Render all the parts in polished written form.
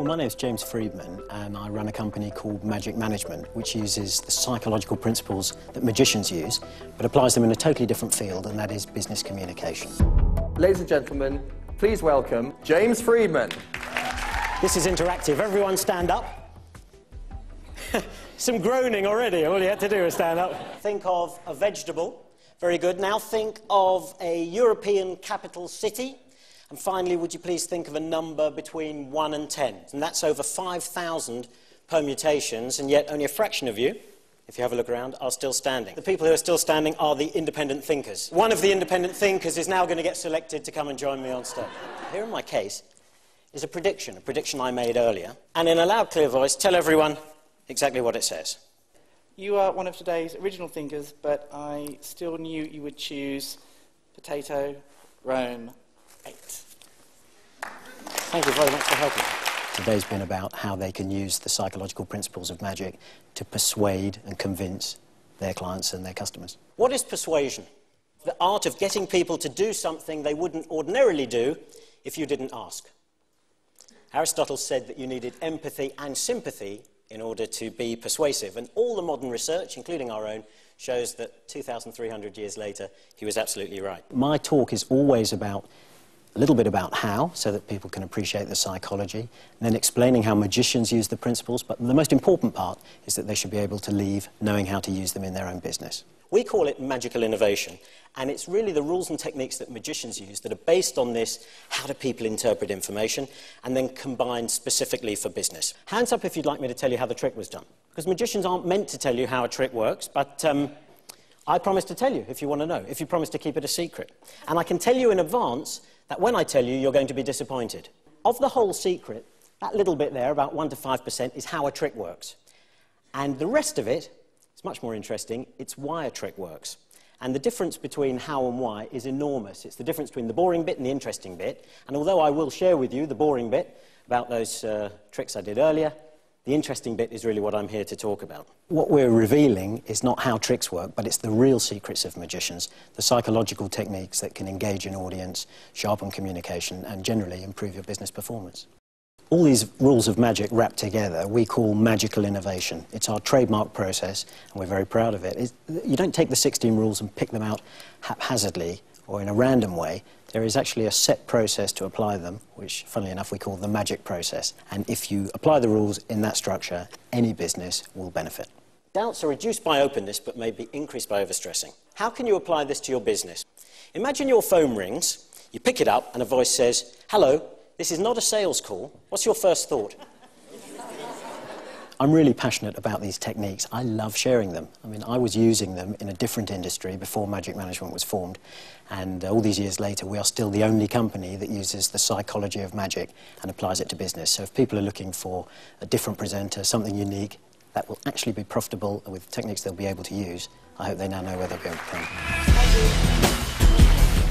My name is James Friedman, and I run a company called Magic Management, which uses the psychological principles that magicians use, but applies them in a totally different field, and that is business communication. Ladies and gentlemen, please welcome James Friedman. This is interactive. Everyone stand up. Some groaning already. All you had to do was stand up. Think of a vegetable. Very good. Now think of a European capital city. And finally, would you please think of a number between 1 and 10? And that's over 5,000 permutations, and yet only a fraction of you, if you have a look around, are still standing. The people who are still standing are the independent thinkers. One of the independent thinkers is now going to get selected to come and join me on stage. Here in my case is a prediction I made earlier. And in a loud, clear voice, tell everyone exactly what it says. You are one of today's original thinkers, but I still knew you would choose potato, Rome, 8. Thank you very much for helping me. Today's been about how they can use the psychological principles of magic to persuade and convince their clients and their customers. What is persuasion? The art of getting people to do something they wouldn't ordinarily do if you didn't ask. Aristotle said that you needed empathy and sympathy in order to be persuasive, and all the modern research, including our own, shows that 2,300 years later, he was absolutely right. My talk is always about a little bit about how, so that people can appreciate the psychology, and then explaining how magicians use the principles, but the most important part is that they should be able to leave knowing how to use them in their own business. We call it magical innovation, and it's really the rules and techniques that magicians use that are based on this, how do people interpret information, and then combined specifically for business. Hands up if you'd like me to tell you how the trick was done, because magicians aren't meant to tell you how a trick works, but I promise to tell you if you want to know, if you promise to keep it a secret. And I can tell you in advance that when I tell you, you're going to be disappointed. Of the whole secret, that little bit there, about 1 to 5%, is how a trick works. And the rest of it is much more interesting. It's why a trick works. And the difference between how and why is enormous. It's the difference between the boring bit and the interesting bit. And although I will share with you the boring bit about those tricks I did earlier, the interesting bit is really what I'm here to talk about. What we're revealing is not how tricks work, but it's the real secrets of magicians, the psychological techniques that can engage an audience, sharpen communication, and generally improve your business performance. All these rules of magic wrapped together we call magical innovation. It's our trademark process, and we're very proud of it. You don't take the 16 rules and pick them out haphazardly or in a random way. There is actually a set process to apply them, which, funnily enough, we call the magic process. And if you apply the rules in that structure, any business will benefit. Doubts are reduced by openness, but may be increased by overstressing. How can you apply this to your business? Imagine your phone rings, you pick it up, and a voice says, "Hello, this is not a sales call. What's your first thought?" I'm really passionate about these techniques. I love sharing them. I mean, I was using them in a different industry before Magic Management was formed, and all these years later, we are still the only company that uses the psychology of magic and applies it to business. So if people are looking for a different presenter, something unique, that will actually be profitable with techniques they'll be able to use, I hope they now know where they'll be able to come.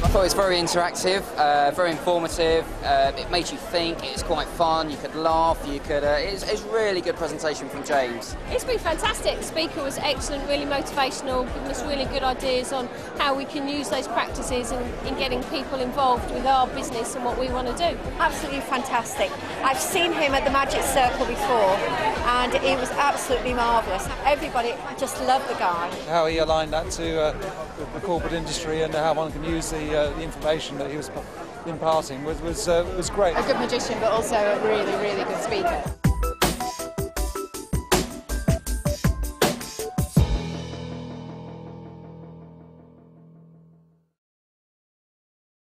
I thought it was very interactive, very informative. It made you think. It was quite fun. You could laugh. It's a really good presentation from James. It's been fantastic. The speaker was excellent, really motivational, giving us really good ideas on how we can use those practices in getting people involved with our business and what we want to do. Absolutely fantastic. I've seen him at the Magic Circle before, and it was absolutely marvellous. Everybody just loved the guy. How he aligned that to the corporate industry and how one can use the information that he was imparting was great. A good magician, but also a really, really good speaker.